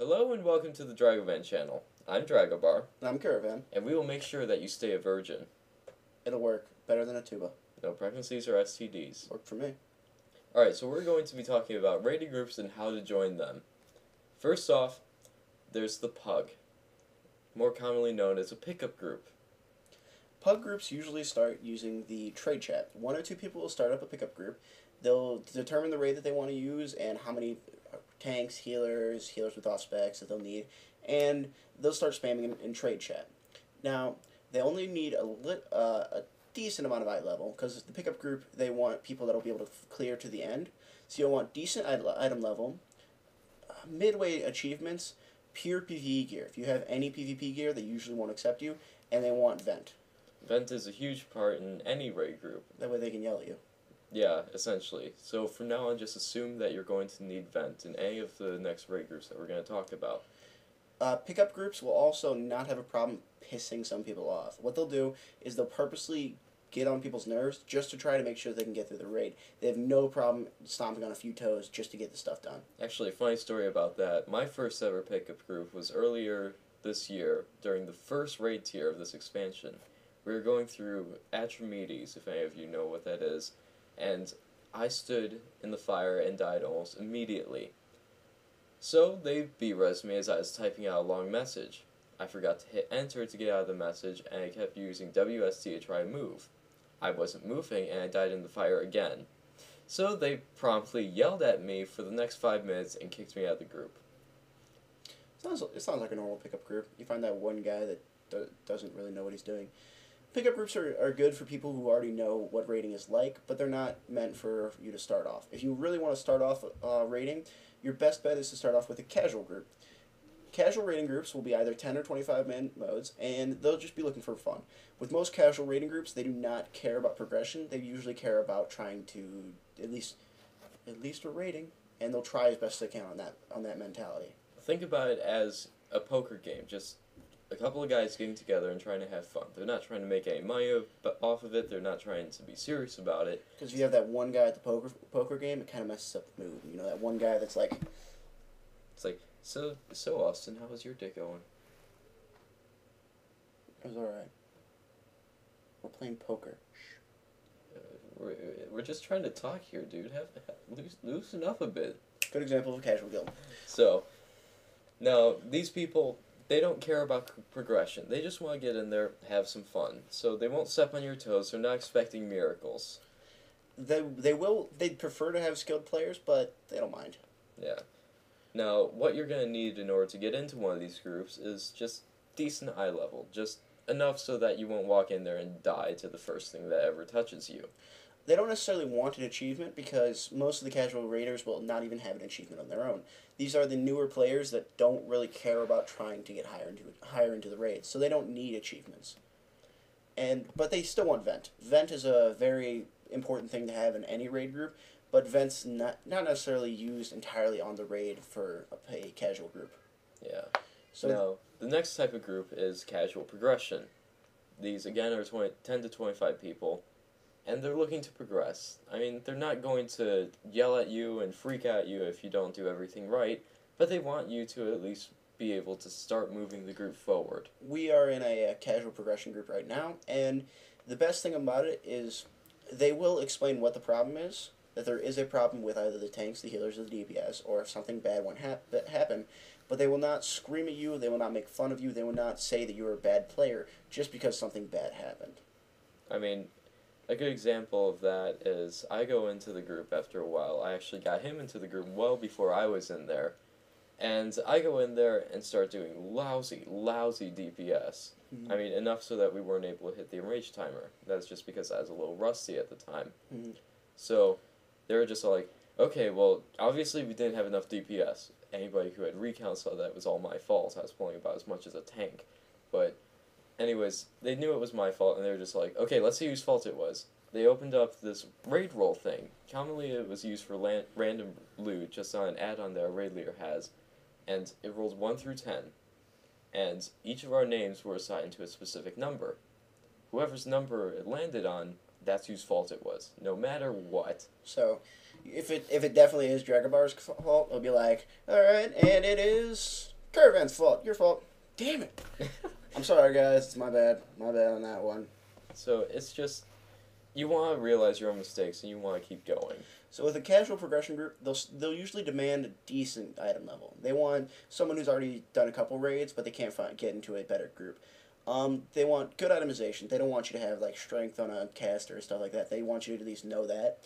Hello and welcome to the Dragovan channel. I'm Dragovar, I'm Caravan. and we will make sure that you stay a virgin. It'll work better than a tuba. No pregnancies or STDs. Worked for me. Alright, so we're going to be talking about rating groups and how to join them. First off, there's the pug, more commonly known as a pickup group. Pug groups usually start using the trade chat. One or two people will start up a pickup group. They'll determine the raid that they want to use and how many tanks, healers with off specs that they'll need, and they'll start spamming in trade chat. Now, they only need a decent amount of eye level, because the pickup group, they want people that will be able to clear to the end. So you'll want decent item level, midway achievements, pure PvE gear. If you have any PvP gear, they usually won't accept you, and they want vent. Vent is a huge part in any raid group. That way they can yell at you. Yeah, essentially. So from now on, just assume that you're going to need vent in any of the next raid groups that we're going to talk about. Pickup groups will also not have a problem pissing some people off. What they'll do is they'll purposely get on people's nerves just to try to make sure they can get through the raid. They have no problem stomping on a few toes just to get the stuff done. Actually, a funny story about that. My first ever pickup group was earlier this year during the first raid tier of this expansion. We were going through Atramedes, if any of you know what that is, and I stood in the fire and died almost immediately. So they B-resed me as I was typing out a long message. I forgot to hit enter to get out of the message, and I kept using WSD to try to move. I wasn't moving, and I died in the fire again. So they promptly yelled at me for the next 5 minutes and kicked me out of the group. It sounds like a normal pickup group. You find that one guy that doesn't really know what he's doing. Pickup groups are good for people who already know what raiding is like, but they're not meant for you to start off. If you really want to start off raiding, your best bet is to start off with a casual group. Casual raiding groups will be either 10 or 25-man modes, and they'll just be looking for fun. With most casual raiding groups, they do not care about progression. They usually care about trying to at least for raiding, and they'll try as best they can on that mentality. Think about it as a poker game, just a couple of guys getting together and trying to have fun. They're not trying to make any money off of it. They're not trying to be serious about it. Because if you have that one guy at the poker game, it kind of messes up the mood. You know, that one guy that's like... It's like, so Austin, how was your day going? It was alright. We're playing poker. We're just trying to talk here, dude. Loosen up a bit. Good example of a casual guild. So, now, these people... They don't care about progression. They just want to get in there, have some fun. So they won't step on your toes. They're not expecting miracles. They'd prefer to have skilled players, but they don't mind. Yeah. Now, what you're going to need in order to get into one of these groups is just decent eye level. Just enough so that you won't walk in there and die to the first thing that ever touches you. They don't necessarily want an achievement because most of the casual raiders will not even have an achievement on their own. These are the newer players that don't really care about trying to get higher into the raids, so they don't need achievements. But they still want vent. Vent is a very important thing to have in any raid group, but vent's not necessarily used entirely on the raid for a casual group. Yeah. So now, the next type of group is casual progression. These, again, are 10 to 25 people. And they're looking to progress. I mean, they're not going to yell at you and freak at you if you don't do everything right, but they want you to at least be able to start moving the group forward. We are in a casual progression group right now, and the best thing about it is they will explain what the problem is, that there is a problem with either the tanks, the healers, or the DPS, or if something bad won't happen, but they will not scream at you, they will not make fun of you, they will not say that you're a bad player just because something bad happened. I mean... A good example of that is I go into the group after a while. I actually got him into the group well before I was in there. And I go in there and start doing lousy DPS. Mm-hmm. I mean, enough so that we weren't able to hit the enrage timer. That's just because I was a little rusty at the time. Mm-hmm. So they were just like, okay, well, obviously we didn't have enough DPS. Anybody who had recounts saw that it was all my fault. I was pulling about as much as a tank. But... anyways, they knew it was my fault, and they were just like, okay, let's see whose fault it was. They opened up this raid roll thing. Commonly, it was used for random loot, just on an add-on that a raid leader has, and it rolled 1 through 10, and each of our names were assigned to a specific number. Whoever's number it landed on, that's whose fault it was, no matter what. So, if it definitely is Dragovar's fault, it'll be like, alright, and it is Caravan's fault. Your fault. Damn it. I'm sorry, guys. It's my bad. My bad on that one. So it's just, you want to realize your own mistakes and you want to keep going. So with a casual progression group, they'll usually demand a decent item level. They want someone who's already done a couple raids, but they can't get into a better group. They want good itemization. They don't want you to have like strength on a caster or stuff like that. They want you to at least know that.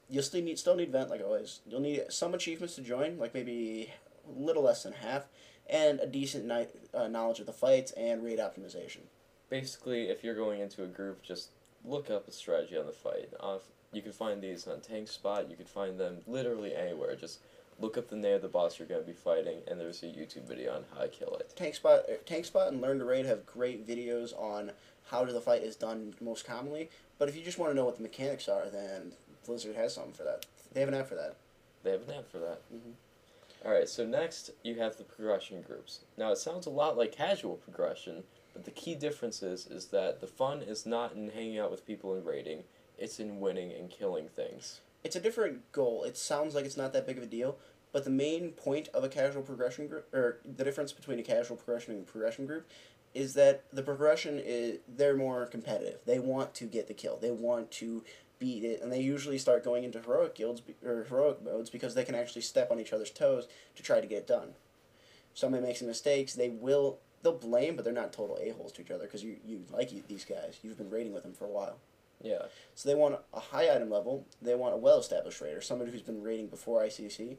You'll still need vent like always. You'll need some achievements to join, like maybe a little less than half, and a decent knowledge of the fights and raid optimization. Basically, if you're going into a group, just look up a strategy on the fight. You can find these on Tank Spot. You can find them literally anywhere. Just look up the name of the boss you're going to be fighting, and there's a YouTube video on how to kill it. Tank Spot, and Learn to Raid have great videos on how the fight is done most commonly. But if you just want to know what the mechanics are, then Blizzard has something for that. They have an app for that. They have an app for that. Mm-hmm. Alright, so next you have the progression groups. Now it sounds a lot like casual progression, but the key difference is that the fun is not in hanging out with people and raiding, it's in winning and killing things. It's a different goal. It sounds like it's not that big of a deal, but the main point of a casual progression group, or the difference between a casual progression and a progression group, is that the progression they're more competitive. They want to get the kill. They want to beat it, and they usually start going into heroic guilds or heroic modes because they can actually step on each other's toes to try to get it done. If somebody makes some mistakes, they'll blame, but they're not total a-holes to each other because you like these guys. You've been raiding with them for a while. Yeah. So they want a high item level. They want a well-established raider, somebody who's been raiding before ICC,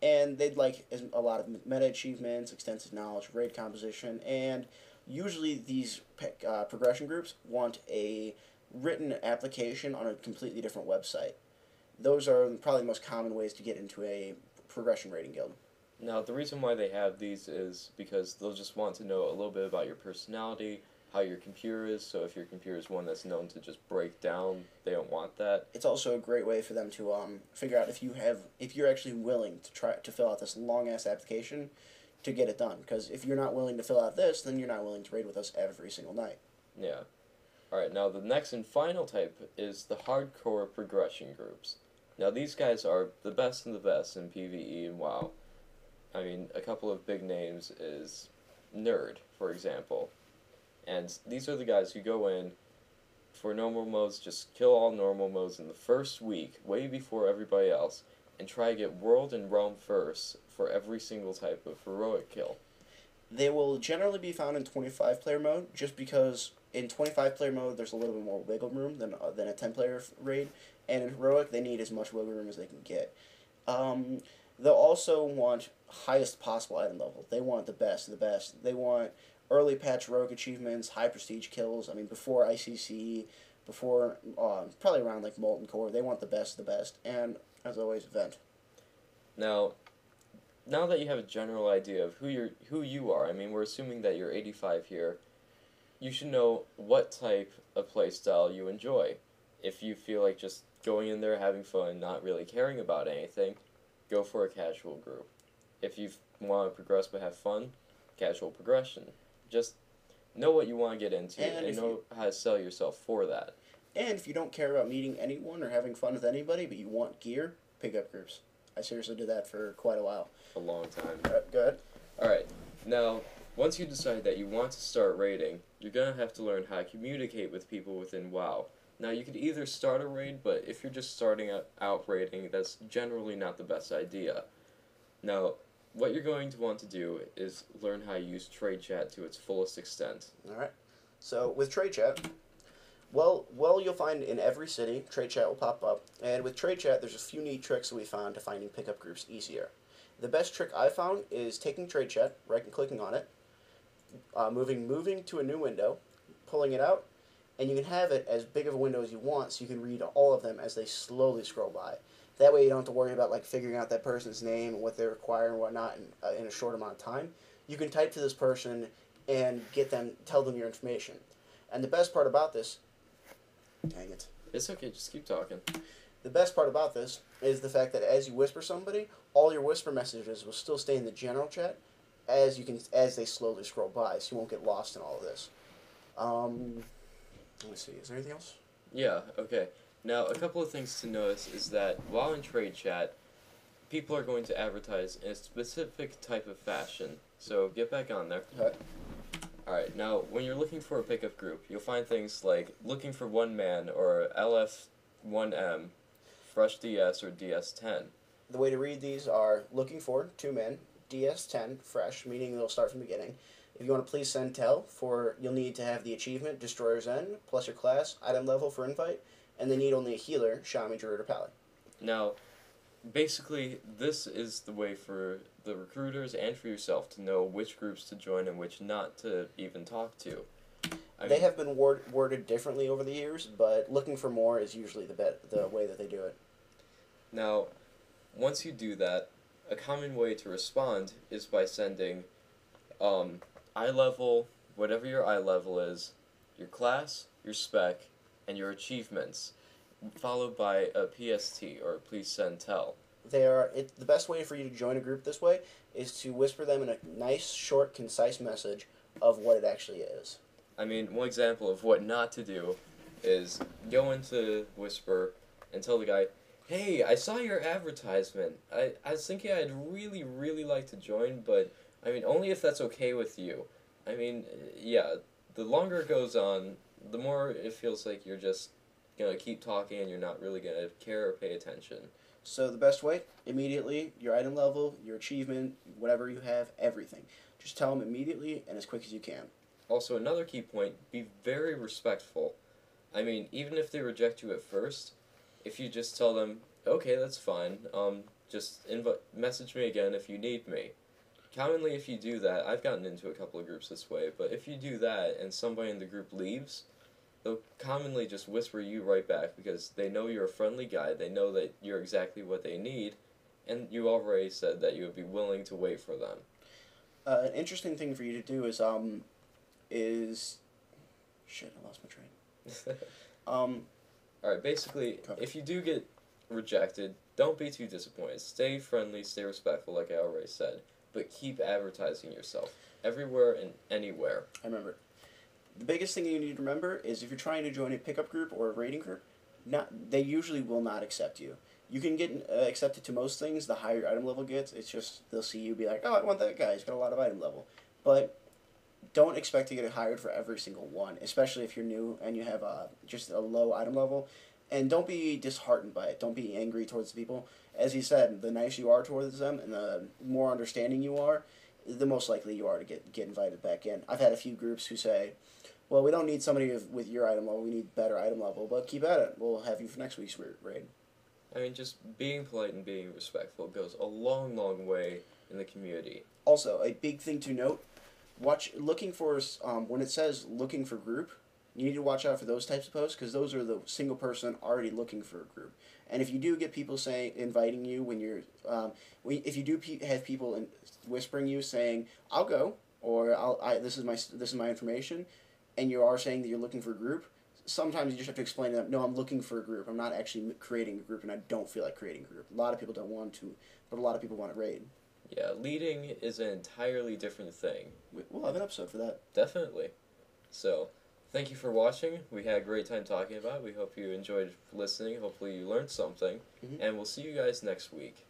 and they'd like a lot of meta achievements, extensive knowledge, raid composition, and usually these progression groups want a written application on a completely different website. Those are probably the most common ways to get into a progression raiding guild. Now, the reason why they have these is because they'll just want to know a little bit about your personality, how your computer is, so if your computer is one that's known to just break down, they don't want that. It's also a great way for them to figure out if you're actually willing to try to fill out this long-ass application to get it done. Because if you're not willing to fill out this, then you're not willing to raid with us every single night. Yeah. Alright, now the next and final type is the hardcore progression groups. Now these guys are the best in PvE and WoW. I mean, a couple of big names is Nerd, for example. And these are the guys who go in for normal modes, just kill all normal modes in the first week, way before everybody else, and try to get World and Realm first for every single type of heroic kill. They will generally be found in 25-player mode, just because in 25-player mode there's a little bit more wiggle room than a 10-player raid, and in heroic they need as much wiggle room as they can get. They'll also want highest possible item level. They want the best of the best. They want early patch heroic achievements, high prestige kills. I mean, before ICC, before probably around like Molten Core, they want the best of the best. And as always, event. Now that you have a general idea of who you are, I mean, we're assuming that you're 85 here. You should know what type of playstyle you enjoy. If you feel like just going in there having fun, not really caring about anything, go for a casual group. If you want to progress but have fun, casual progression. Just know what you want to get into and know how to sell yourself for that. And if you don't care about meeting anyone or having fun with anybody, but you want gear, pickup groups. I seriously did that for quite a while. A long time. Go ahead. Alright, now, once you decide that you want to start raiding, you're going to have to learn how to communicate with people within WoW. Now, you could either start a raid, but if you're just starting out raiding, that's generally not the best idea. Now, what you're going to want to do is learn how to use trade chat to its fullest extent. Alright. So, with trade chat, well, you'll find in every city, trade chat will pop up. And with trade chat, there's a few neat tricks that we found to finding pickup groups easier. The best trick I found is taking trade chat, right, and clicking on it, moving to a new window, pulling it out, and you can have it as big of a window as you want, so you can read all of them as they slowly scroll by. That way you don't have to worry about like figuring out that person's name and what they require and whatnot in a short amount of time. You can type to this person and tell them your information. And the best part about this, dang it. It's okay, just keep talking. The best part about this is the fact that as you whisper somebody, all your whisper messages will still stay in the general chat as they slowly scroll by, so you won't get lost in all of this. Let me see, is there anything else? Yeah, okay. Now, a couple of things to notice is that while in trade chat, people are going to advertise in a specific type of fashion. So get back on there. Okay. Alright, now when you're looking for a pickup group, you'll find things like looking for one man or LF1M, Fresh DS, or DS10. The way to read these are looking for 2 men, DS10, fresh, meaning they'll start from the beginning. If you want to please send tell, you'll need to have the achievement, Destroyer's End, plus your class, item level for invite, and they need only a healer, Shaman, Druid, or Pally. Now, basically, this is the way for the recruiters and for yourself to know which groups to join and which not to even talk to. They have been worded differently over the years, but looking for more is usually the way that they do it. Now, once you do that, a common way to respond is by sending eye level, whatever your eye level is, your class, your spec, and your achievements, followed by a PST, or please send tell. The best way for you to join a group this way is to whisper them in a nice, short, concise message of what it actually is. I mean, one example of what not to do is go into Whisper and tell the guy, hey, I saw your advertisement. I was thinking I'd really, really like to join, but, I mean, only if that's okay with you. I mean, yeah, the longer it goes on, the more it feels like you're just going to keep talking and you're not really going to care or pay attention. So the best way, immediately, your item level, your achievement, whatever you have, everything. Just tell them immediately and as quick as you can. Also, another key point, be very respectful. I mean, even if they reject you at first, if you just tell them, okay, that's fine, just message me again if you need me. Commonly, if you do that, I've gotten into a couple of groups this way, but if you do that and somebody in the group leaves, they'll commonly just whisper you right back because they know you're a friendly guy, they know that you're exactly what they need, and you already said that you would be willing to wait for them. An interesting thing for you to do is shit, I lost my train. Alright, basically, if you do get rejected, don't be too disappointed. Stay friendly, stay respectful, like I already said, but keep advertising yourself everywhere and anywhere. I remember. The biggest thing you need to remember is if you're trying to join a pickup group or a raiding group, they usually will not accept you. You can get accepted to most things. The higher your item level gets, it's just they'll see you be like, oh, I want that guy. He's got a lot of item level. But don't expect to get hired for every single one, especially if you're new and you have just a low item level. And don't be disheartened by it. Don't be angry towards the people. As you said, the nicer you are towards them and the more understanding you are, the most likely you are to get invited back in. I've had a few groups who say, well, we don't need somebody with your item level. We need better item level, but keep at it. We'll have you for next week's raid. I mean, just being polite and being respectful goes a long, long way in the community. Also, a big thing to note, looking for, when it says looking for group, you need to watch out for those types of posts because those are the single person already looking for a group. And if you do get people inviting you when you're, if you do have people whispering you saying, I'll go, or this is my information, and you are saying that you're looking for a group, sometimes you just have to explain to them, no, I'm looking for a group. I'm not actually creating a group, and I don't feel like creating a group. A lot of people don't want to, but a lot of people want to raid. Yeah, leading is an entirely different thing. We'll have an episode for that. Definitely. So, thank you for watching. We had a great time talking about it. We hope you enjoyed listening. Hopefully you learned something. And we'll see you guys next week.